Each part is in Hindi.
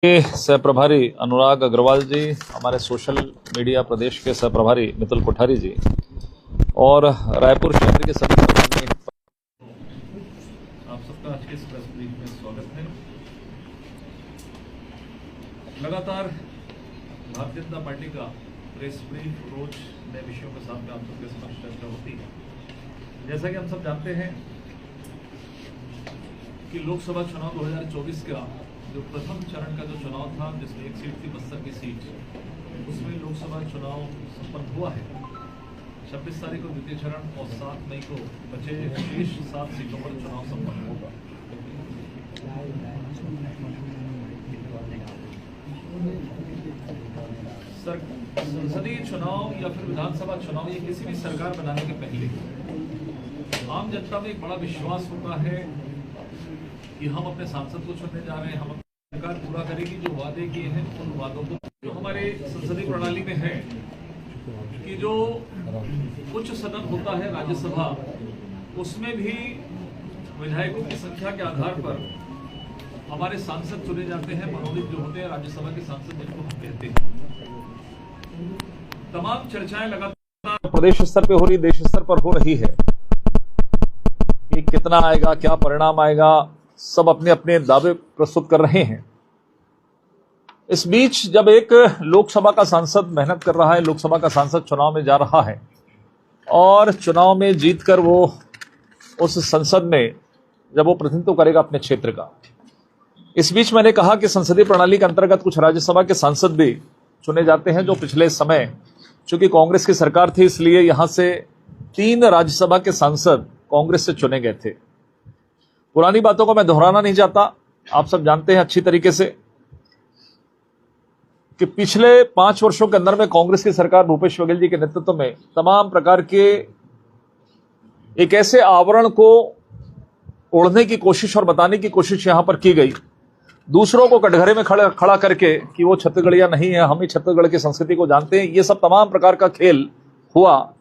सह प्रभारी अनुराग अग्रवाल जी, हमारे सोशल मीडिया प्रदेश के सह प्रभारी मितुल कोठारी जी और रायपुर क्षेत्र के सभी प्रभारी, आप सबका आज के इस प्रेस ब्रीफ में स्वागत है। लगातार भारतीय जनता पार्टी का प्रेस ब्रीफ रोज नए विषयों के साथ में आप सबके समक्ष चर्चा होती है। जैसा कि हम सब जानते हैं कि लोकसभा चुनाव 2024 का जो प्रथम चरण का जो चुनाव था, जिसमें एक सीट थी बस्तर की सीट, उसमें लोकसभा चुनाव संपन्न हुआ है। 26 तारीख को द्वितीय चरण और 7 मई को बचे शेष 7 सीटों पर चुनाव संपन्न होगा। संसदीय चुनाव या फिर विधानसभा चुनाव, ये किसी भी सरकार बनाने के पहले आम जनता में एक बड़ा विश्वास होता है कि हम अपने सांसद को चुनने जा रहे हैं, हम सरकार पूरा करेगी जो वादे किए हैं उन वादों को। जो हमारे संसदीय प्रणाली में है कि जो उच्च सदन होता है राज्यसभा, उसमें भी विधायकों की संख्या के आधार पर हमारे सांसद चुने जाते हैं, मनोनीत जो होते हैं राज्यसभा के सांसद, जिनको हम कहते हैं। तमाम चर्चाएं लगातार प्रदेश स्तर पे हो रही, देश स्तर पर हो रही है कि कितना आएगा, क्या परिणाम आएगा, सब अपने अपने दावे प्रस्तुत कर रहे हैं। इस बीच जब एक लोकसभा का सांसद मेहनत कर रहा है, लोकसभा का सांसद चुनाव में जा रहा है और चुनाव में जीतकर वो उस संसद में जब वो प्रतिनिधित्व करेगा अपने क्षेत्र का, इस बीच मैंने कहा कि संसदीय प्रणाली के अंतर्गत कुछ राज्यसभा के सांसद भी चुने जाते हैं, जो पिछले समय चूंकि कांग्रेस की सरकार थी, इसलिए यहां से 3 राज्यसभा के सांसद कांग्रेस से चुने गए थे। पुरानी बातों को मैं दोहराना नहीं चाहता, आप सब जानते हैं अच्छी तरीके से कि पिछले 5 वर्षों के अंदर में कांग्रेस की सरकार भूपेश बघेल जी के नेतृत्व में तमाम प्रकार के एक ऐसे आवरण को ओढ़ने की कोशिश और बताने की कोशिश यहां पर की गई, दूसरों को कटघरे में खड़ा करके कि वो छत्तीसगढ़िया नहीं है, हम ही छत्तीसगढ़ की संस्कृति को जानते हैं। ये सब तमाम प्रकार का खेल हुआ,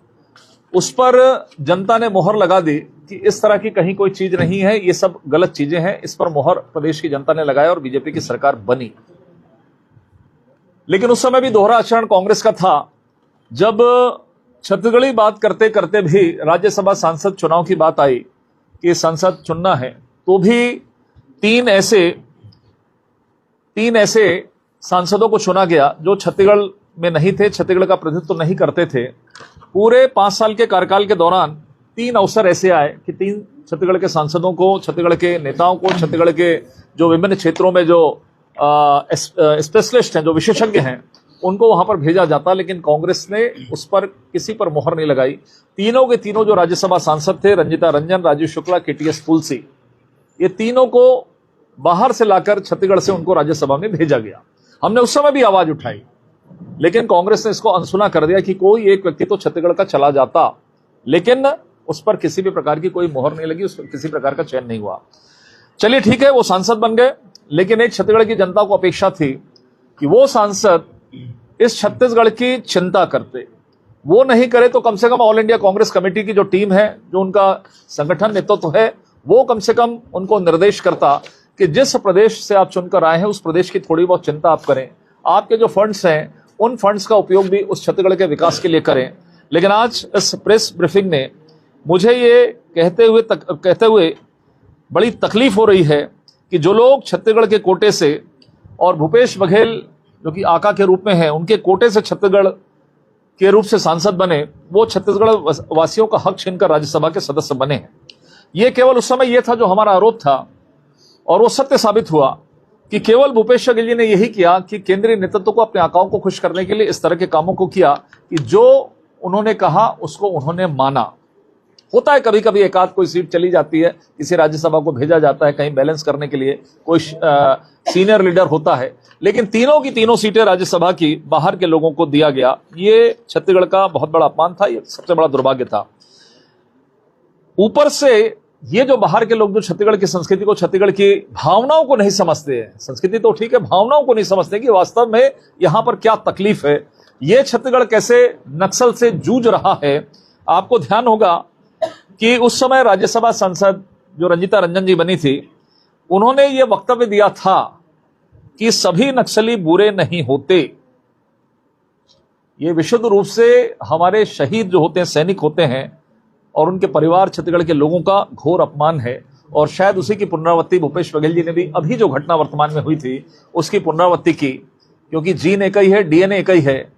उस पर जनता ने मोहर लगा दी कि इस तरह की कहीं कोई चीज नहीं है, ये सब गलत चीजें हैं। इस पर मोहर प्रदेश की जनता ने लगाया और बीजेपी की सरकार बनी। लेकिन उस समय भी दोहरा आचरण कांग्रेस का था। जब छत्तीसगढ़ी बात करते करते भी राज्यसभा सांसद चुनाव की बात आई कि सांसद चुनना है, तो भी तीन ऐसे सांसदों को चुना गया जो छत्तीसगढ़ में नहीं थे, छत्तीसगढ़ का प्रतिनिधित्व नहीं करते थे। पूरे 5 साल के कार्यकाल के दौरान 3 अवसर ऐसे आए कि 3 छत्तीसगढ़ के सांसदों को, छत्तीसगढ़ के नेताओं को, छत्तीसगढ़ के जो विभिन्न क्षेत्रों में जो स्पेशलिस्ट हैं, जो विशेषज्ञ हैं, उनको वहां पर भेजा जाता। लेकिन कांग्रेस ने उस पर किसी पर मोहर नहीं लगाई। तीनों के तीनों जो राज्यसभा सांसद थे, रंजीता रंजन, राजीव शुक्ला, केटीएस तुलसी, ये तीनों को बाहर से लाकर छत्तीसगढ़ से उनको राज्यसभा में भेजा गया। हमने उस समय भी आवाज उठाई, लेकिन कांग्रेस ने इसको अनसुना कर दिया कि कोई एक व्यक्ति तो छत्तीसगढ़ का चला जाता, लेकिन उस पर किसी भी प्रकार की कोई मोहर नहीं लगी, उस पर किसी प्रकार का चयन नहीं हुआ। चलिए ठीक है, वो सांसद बन गए, लेकिन एक छत्तीसगढ़ की जनता को अपेक्षा थी कि वो सांसद इस छत्तीसगढ़ की चिंता करते। वो नहीं करे तो कम से come all India Congress committee की जो टीम है, जो उनका संगठन नेतृत्व है, वो कम से कम उनको निर्देश करता कि जिस प्रदेश से आप चुनकर आए हैं उस प्रदेश की थोड़ी बहुत चिंता आप करें, आपके जो फंड्स हैं उन फंड्स का उपयोग भी उस छत्तीसगढ़ के विकास के लिए करें। लेकिन आज इस प्रेस ब्रीफिंग ने मुझे ये कहते हुए बड़ी तकलीफ हो रही है कि जो लोग छत्तीसगढ़ के कोटे से और भूपेश बघेल जो कि आका के रूप में है, उनके कोटे से छत्तीसगढ़ के रूप से सांसद बने, वो छत्तीसगढ़ वासियों का हक छीनकर राज्यसभा के सदस्य बने हैं। ये केवल उस समय ये था जो हमारा आरोप था, और वो सत्य साबित हुआ कि केवल भूपेश बघेल जी ने यही किया कि केंद्रीय नेतृत्व को, अपने आकाओं को खुश करने के लिए इस तरह के कामों को किया कि जो उन्होंने कहा उसको उन्होंने माना। होता है कभी कभी एकाध कोई सीट चली जाती है, किसी राज्यसभा को भेजा जाता है कहीं बैलेंस करने के लिए, कोई सीनियर लीडर होता है, लेकिन तीनों की तीनों सीटें राज्यसभा की बाहर के लोगों को दिया गया। ये छत्तीसगढ़ का बहुत बड़ा अपमान था, ये सबसे बड़ा दुर्भाग्य था। ऊपर से ये जो बाहर के लोग जो छत्तीसगढ़ की संस्कृति को, छत्तीसगढ़ की भावनाओं को नहीं समझते हैं, संस्कृति तो ठीक है, भावनाओं को नहीं समझते कि वास्तव में यहां पर क्या तकलीफ है, ये छत्तीसगढ़ कैसे नक्सल से जूझ रहा है। आपको ध्यान होगा कि उस समय राज्यसभा सांसद जो रंजीता रंजन जी बनी थी, उन्होंने ये वक्तव्य दिया था कि सभी नक्सली बुरे नहीं होते। ये विशुद्ध रूप से हमारे शहीद जो होते हैं, सैनिक होते हैं, और उनके परिवार, छत्तीसगढ़ के लोगों का घोर अपमान है। और शायद उसी की पुनरावृत्ति भूपेश बघेल जी ने भी अभी जो घटना वर्तमान में हुई थी उसकी पुनरावृत्ति की, क्योंकि जीन एक ही है, डीएनए एक ही है।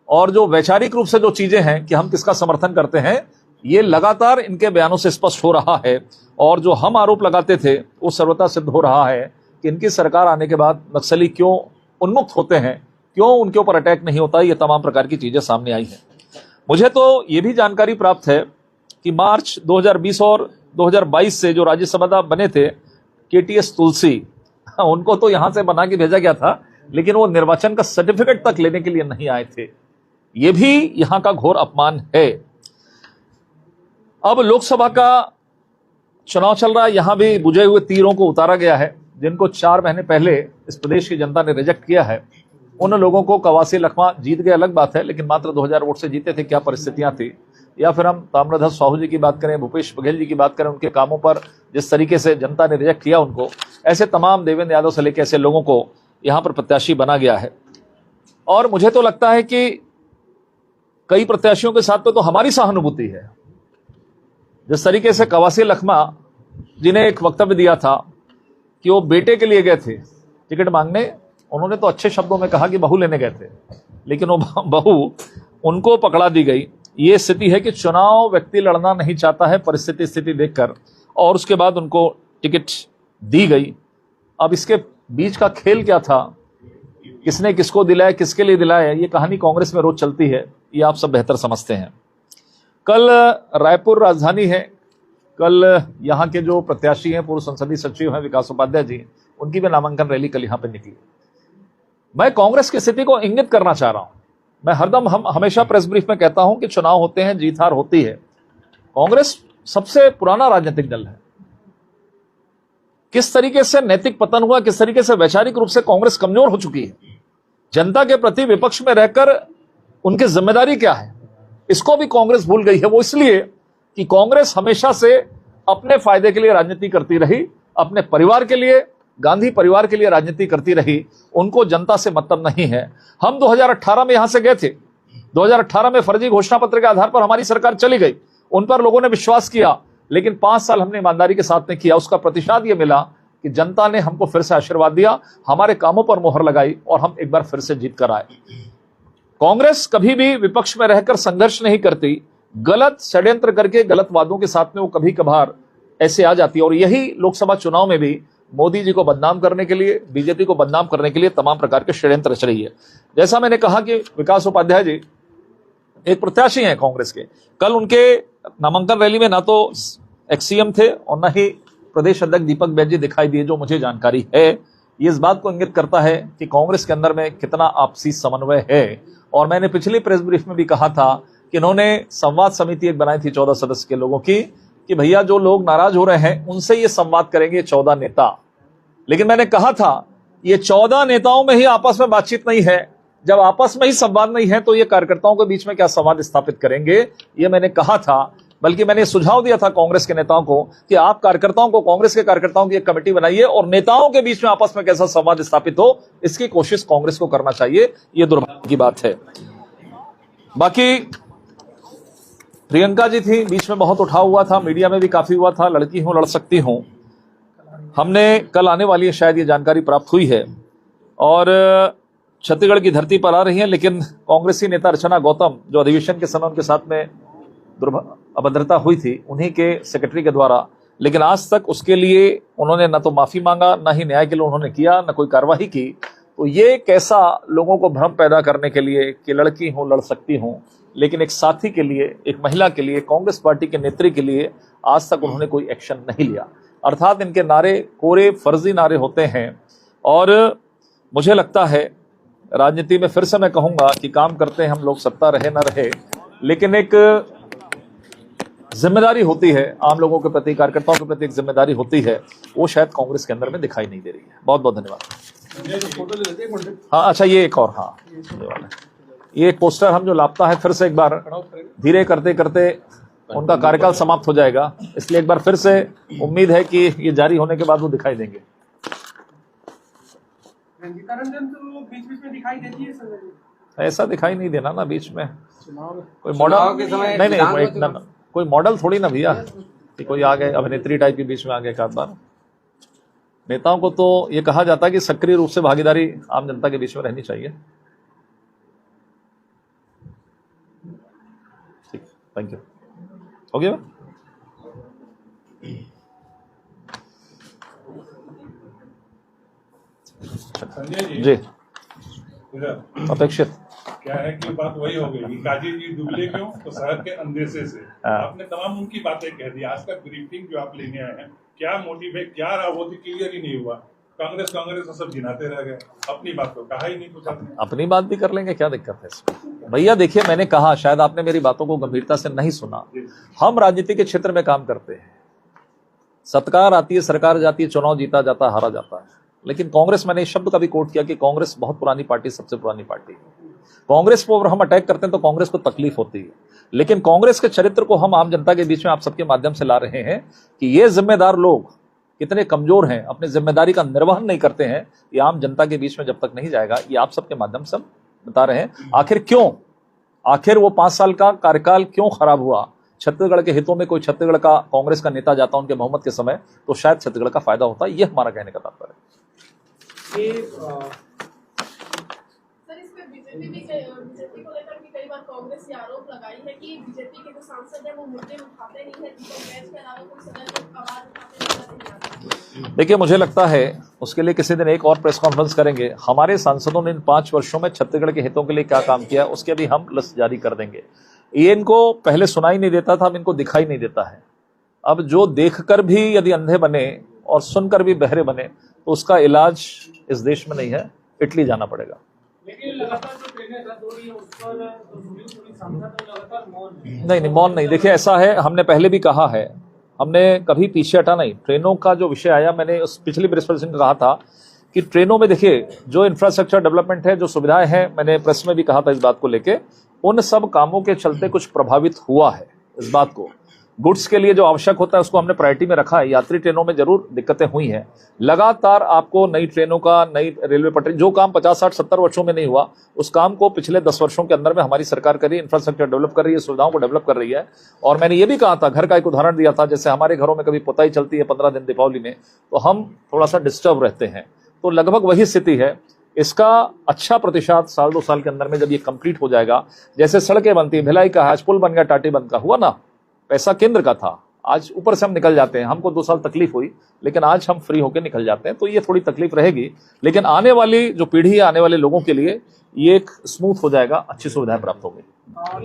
और जो वैचारिक रूप से जो चीजें हैं कि हम किसका समर्थन करते हैं, ये लगातार इनके बयानों से स्पष्ट हो रहा है। और जो हम आरोप लगाते थे वो सर्वथा सिद्ध हो रहा है कि इनकी सरकार आने के बाद नक्सली क्यों उन्मुक्त होते हैं, क्यों उनके ऊपर अटैक नहीं होता, ये तमाम प्रकार की चीजें सामने आई हैं। मुझे तो ये भी जानकारी प्राप्त है कि मार्च 2020 और 2022 से जो राज्यसभा बने थे केटीएस तुलसी, उनको तो यहां से बना के भेजा गया था, लेकिन वो निर्वाचन का सर्टिफिकेट तक लेने के लिए नहीं आए थे। ये भी यहां का घोर अपमान है। अब लोकसभा का चुनाव चल रहा है, यहां भी बुझे हुए तीरों को उतारा गया है। जिनको 4 महीने पहले इस प्रदेश की जनता ने रिजेक्ट किया है, उन लोगों को कवासी लखमा जीत गए अलग बात है, लेकिन मात्र 2000 वोट से जीते थे। क्या परिस्थितियां थी, या फिर हम ताम्रध्वज साहू जी की बात करें, भूपेश बघेल जी की बात करें, उनके कामों पर जिस तरीके से जनता ने रिजेक्ट किया उनको, ऐसे तमाम देवेंद्र यादव से लेकर ऐसे लोगों को यहां पर प्रत्याशी बना गया है। और मुझे तो लगता है कि कई प्रत्याशियों के साथ तो हमारी सहानुभूति है। जिस तरीके से कवासी लखमा जिन्हें एक वक्तव्य दिया था कि वो बेटे के लिए गए थे टिकट मांगने, उन्होंने तो अच्छे शब्दों में कहा कि बहू लेने गए थे, लेकिन वो बहू उनको पकड़ा दी गई। ये स्थिति है कि चुनाव व्यक्ति लड़ना नहीं चाहता है परिस्थिति स्थिति देखकर, और उसके बाद उनको टिकट दी गई। अब इसके बीच का खेल क्या था, किसने किसको दिलाया, किसके लिए दिलाया, ये कहानी कांग्रेस में रोज चलती है, ये आप सब बेहतर समझते हैं। कल रायपुर राजधानी है, कल यहाँ के जो प्रत्याशी हैं, पूर्व संसदीय सचिव हैं विकास उपाध्याय जी, उनकी भी नामांकन रैली कल यहाँ पे निकली। मैं कांग्रेस की स्थिति को इंगित करना चाह रहा हूं। मैं हरदम हमेशा प्रेस ब्रीफ में कहता हूं कि चुनाव होते हैं, जीत हार होती है। कांग्रेस सबसे पुराना राजनीतिक दल है। किस तरीके से नैतिक पतन हुआ, किस तरीके से वैचारिक रूप से कांग्रेस कमजोर हो चुकी है, जनता के प्रति विपक्ष में रहकर उनकी जिम्मेदारी क्या है, इसको भी कांग्रेस भूल गई है। वो इसलिए कि कांग्रेस हमेशा से अपने फायदे के लिए राजनीति करती रही, अपने परिवार के लिए, गांधी परिवार के लिए राजनीति करती रही। उनको जनता से मतलब नहीं है। हम 2018 में यहां से गए थे, 2018 में फर्जी घोषणा पत्र के आधार पर हमारी सरकार चली गई, उन पर लोगों ने विश्वास किया, लेकिन 5 साल हमने ईमानदारी के साथ में किया। उसका प्रतिशत यह मिला कि जनता ने हमको फिर से आशीर्वाद दिया, हमारे कामों पर मोहर लगाई, और हम एक बार फिर से जीत कर आए। कांग्रेस कभी भी विपक्ष में रहकर संघर्ष नहीं करती, गलत षड्यंत्र करके गलत वादों के साथ में वो कभी कभार ऐसे आ जाती है। और यही लोकसभा चुनाव में भी मोदी जी को बदनाम करने के लिए, बीजेपी को बदनाम करने के लिए तमाम प्रकार के षड्यंत्र रच रही है। जैसा मैंने कहा कि विकास उपाध्याय जी एक प्रत्याशी हैं कांग्रेस के, कल उनके नामांकन रैली में ना तो एक्सीएम थे और न ही प्रदेश अध्यक्ष दीपक बैज जी दिखाई दिए, जो मुझे जानकारी है। ये इस बात को इंगित करता है कि कांग्रेस के अंदर में कितना आपसी समन्वय है। और मैंने पिछली प्रेस ब्रीफ में भी कहा था कि इन्होंने संवाद समिति एक बनाई थी 14 सदस्य के लोगों की, कि भैया जो लोग नाराज हो रहे हैं उनसे ये संवाद करेंगे 14 नेता। लेकिन मैंने कहा था ये 14 नेताओं में ही आपस में बातचीत नहीं है, जब आपस में ही संवाद नहीं है तो ये कार्यकर्ताओं के बीच में क्या संवाद स्थापित करेंगे, ये मैंने कहा था। बल्कि मैंने सुझाव दिया था कांग्रेस के नेताओं को कि आप कार्यकर्ताओं को, कांग्रेस के कार्यकर्ताओं की एक कमेटी बनाइए और नेताओं के बीच में आपस में कैसा संवाद स्थापित हो, इसकी कोशिश कांग्रेस को करना चाहिए। ये दुर्भाग्य की बात है। बाकी प्रियंका जी थी, बीच में बहुत उठा हुआ था, मीडिया में भी काफी हुआ था, लड़की हूं लड़ सकती हूं। हमने कल आने वाली है, शायद ये जानकारी प्राप्त हुई है, और छत्तीसगढ़ की धरती पर आ रही है। लेकिन कांग्रेसी नेता रचना गौतम, जो अधिवेशन के समय उनके साथ में अभद्रता हुई थी उन्हीं के सेक्रेटरी के द्वारा, लेकिन आज तक उसके लिए उन्होंने न तो माफी मांगा, न ही न्याय के लिए उन्होंने किया, न कोई कार्रवाई की। तो ये कैसा लोगों को भ्रम पैदा करने के लिए कि लड़की हूं लड़ सकती हूं, लेकिन एक साथी के लिए, एक महिला के लिए, कांग्रेस पार्टी के नेत्री के लिए आज तक उन्होंने कोई एक्शन नहीं लिया। अर्थात इनके नारे कोरे फर्जी नारे होते हैं। और मुझे लगता है राजनीति में फिर से मैं कहूंगा कि काम करते हैं हम लोग, सत्ता रहे ना रहे, लेकिन एक जिम्मेदारी होती है आम लोगों के प्रति, कार्यकर्ताओं के प्रति एक जिम्मेदारी होती है, वो शायद कांग्रेस के अंदर में दिखाई नहीं दे रही है। बहुत बहुत धन्यवाद। हाँ अच्छा, ये एक और, हाँ ये वाला, ये एक पोस्टर हम जो लापता है, फिर से एक बार धीरे करते करते उनका कार्यकाल समाप्त हो जाएगा, इसलिए एक बार फिर से उम्मीद है कि ये जारी होने के बाद वो दिखाई देंगे। रंजीता रंजन तो बीच बीच में दिखाई देती है संजय जी। ऐसा दिखाई नहीं देना ना बीच में कोई चुनाव मॉडल के समय नहीं नहीं विधान एक ना, कोई मॉडल थोड़ी ना भैया कि कोई आ गए अभिनेत्री टाइप के बीच में आ गए एक आध बार। नेताओं को तो ये कहा जाता है कि सक्रिय रूप से भागीदारी आम जनता के बीच में रहनी चाहिए। ठीक, थैंक यू। हो गया संजय जी जी इधर अपेक्षित क्या है कि बात वही हो गई कि काजी जी दुबले क्यों तो शहर के अंदेशे से हाँ। आपने तमाम उनकी बातें कह दी। आज तक ब्रीफिंग जो आप लेने आए हैं क्या मोटिव है क्या रहा वो तो क्लियर ही नहीं हुआ। कांग्रेस तो सब गिनाते रह गए, अपनी बात तो कहा ही नहीं कुछ आपने। अपनी बात भी कर लेंगे, क्या दिक्कत है इसमें भैया। देखिए मैंने कहा, शायद आपने मेरी बातों को गंभीरता से नहीं सुना। हम राजनीति के क्षेत्र में काम करते हैं, सत्कार आती है, सरकार जाती है, चुनाव जीता जाता है, हारा जाता है। लेकिन कांग्रेस, मैंने इस शब्द का भी कोट किया कि कांग्रेस बहुत पुरानी पार्टी, सबसे पुरानी पार्टी है। कांग्रेस को अगर हम अटैक करते हैं तो कांग्रेस को तकलीफ होती है, लेकिन कांग्रेस के चरित्र को हम आम जनता के बीच में आप सबके माध्यम से ला रहे हैं कि ये जिम्मेदार लोग कितने कमजोर हैं, अपनी जिम्मेदारी का निर्वहन नहीं करते हैं, ये आम जनता के बीच में जब तक नहीं जाएगा, ये आप सबके माध्यम से बता रहे हैं। आखिर क्यों, आखिर वो 5 साल का कार्यकाल क्यों खराब हुआ? छत्तीसगढ़ के हितों में कोई छत्तीसगढ़ का कांग्रेस का नेता जाता उनके बहुमत के समय, तो शायद छत्तीसगढ़ का फायदा होता। ये हमारा कहने का तात्पर्य है। सर, इस पे बीजेपी को लेकर भी कई बार कांग्रेस ये आरोप लगाई है कि बीजेपी के जो सांसद हैं वो मुद्दे उठाते नहीं है, दीपक बैज के अलावा कोई सदन में आवाज उठाते नहीं। देखिए मुझे लगता है उसके लिए किसी दिन एक और प्रेस कॉन्फ्रेंस करेंगे। हमारे सांसदों ने इन 5 वर्षों में छत्तीसगढ़ के हितों के लिए क्या काम किया, उसके भी हम लिस्ट जारी कर देंगे। ये इनको पहले सुनाई नहीं देता था, अब इनको दिखाई नहीं देता है। अब जो देखकर भी यदि अंधे बने और सुनकर भी बहरे बने तो उसका इलाज इस देश में नहीं है, इटली जाना पड़ेगा। लेकिन लगातार जो ट्रेनें रद्द हो रही है उस पर लगातार मौन नहीं, मौन नहीं। देखिए ऐसा है, हमने पहले भी कहा है, हमने कभी पीछे हटा नहीं। ट्रेनों का जो विषय आया, मैंने उस पिछली प्रेस कॉन्फ्रेंस में कहा था कि ट्रेनों में देखिए जो इंफ्रास्ट्रक्चर डेवलपमेंट है, जो सुविधाएं हैं, मैंने प्रेस में भी कहा था इस बात को लेके, उन सब कामों के चलते कुछ प्रभावित हुआ है। इस बात को, गुड्स के लिए जो आवश्यक होता है उसको हमने प्रायोरिटी में रखा है। यात्री ट्रेनों में जरूर दिक्कतें हुई हैं। लगातार आपको नई ट्रेनों का, नई रेलवे पटरी, जो काम 50, 60, 70 वर्षों में नहीं हुआ, उस काम को पिछले 10 वर्षों के अंदर में हमारी सरकार कर रही है। इंफ्रास्ट्रक्चर डेवलप कर रही है, सुविधाओं को डेवलप कर रही है। और मैंने ये भी कहा था, घर का एक उदाहरण दिया था, जैसे हमारे घरों में कभी पुताई चलती है 15 दिन दीपावली में, तो हम थोड़ा सा डिस्टर्ब रहते हैं। तो लगभग वही स्थिति है। इसका अच्छा प्रतिशत 1-2 साल के अंदर में जब ये कंप्लीट हो जाएगा, जैसे सड़कें बनती है, भिलाई का आज पुल बन गया, टाटीबंध का हुआ ना, पैसा केंद्र का था, आज ऊपर से हम निकल जाते हैं। हमको 2 साल तकलीफ हुई, लेकिन आज हम फ्री होकर निकल जाते हैं। तो ये थोड़ी तकलीफ रहेगी, लेकिन आने वाली जो पीढ़ी है, आने वाले लोगों के लिए ये एक स्मूथ हो जाएगा, अच्छी सुविधाएं प्राप्त होगी।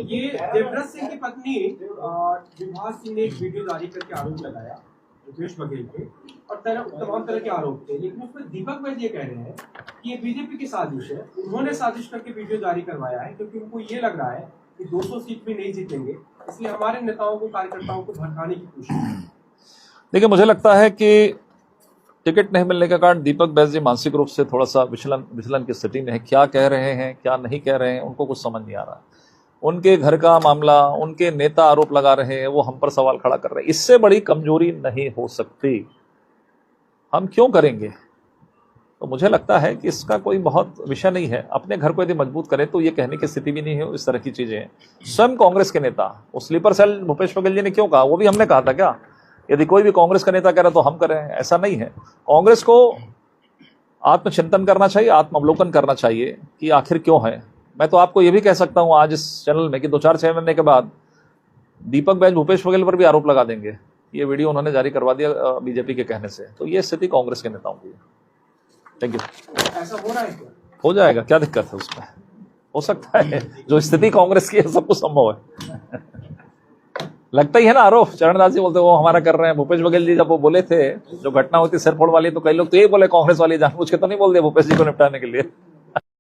ये देवव्रत सिंह की पत्नी विभा सिंह ने एक वीडियो जारी करके आरोप लगाया भूपेश बघेल पे, और तमाम तरह के आरोप थे, लेकिन उसमें दीपक बैज ये कह रहे हैं कि ये बीजेपी की साजिश है, उन्होंने साजिश करके वीडियो जारी करवाया है, क्योंकि उनको ये लग रहा है कि 200 सीट भी नहीं जीतेंगे, इसलिए हमारे नेताओं को, कार्यकर्ताओं को भड़काने की कोशिश है। देखिए मुझे लगता है कि टिकट नहीं मिलने के कारण दीपक बैज जी मानसिक रूप से थोड़ा सा विचलन की स्थिति में है। क्या कह रहे हैं, क्या नहीं कह रहे हैं, उनको कुछ समझ नहीं आ रहा। उनके घर का मामला, उनके नेता आरोप लगा रहे हैं, वो हम पर सवाल खड़ा कर रहे हैं। इससे बड़ी कमजोरी नहीं हो सकती। हम क्यों करेंगे? तो मुझे लगता है कि इसका कोई बहुत विषय नहीं है। अपने घर को यदि मजबूत करें तो ये कहने की स्थिति भी नहीं है। इस तरह की चीजें हैं। स्वयं कांग्रेस के नेता, वो स्लीपर सेल भूपेश बघेल जी ने क्यों कहा, वो भी हमने कहा था क्या? यदि कोई भी कांग्रेस का नेता कह रहा तो हम करें, ऐसा नहीं है। कांग्रेस को आत्मचिंतन करना चाहिए, आत्मावलोकन करना चाहिए कि आखिर क्यों है। मैं तो आपको ये भी कह सकता हूं आज इस चैनल में कि 2-4-6 महीने के बाद दीपक बैज भूपेश बघेल पर भी आरोप लगा देंगे। ये वीडियो उन्होंने जारी करवा दिया बीजेपी के कहने से। तो ये स्थिति कांग्रेस के नेताओं की है। Thank you. ऐसा हो रहा है क्या? हो जाएगा, क्या दिक्कत है उसमें? हो सकता है। जो स्थिति कांग्रेस की है सब कुछ संभव है। लगता ही है ना आरोप। चरणदास जी बोलते वो हमारा कर रहे हैं। भूपेश बघेल जी जब वो बोले थे, जो घटना होती सिरफोड़ वाली, तो कई लोग तो ये बोले कांग्रेस वाली जानबूझ के तो नहीं बोल दिया भूपेश जी को निपटाने के लिए।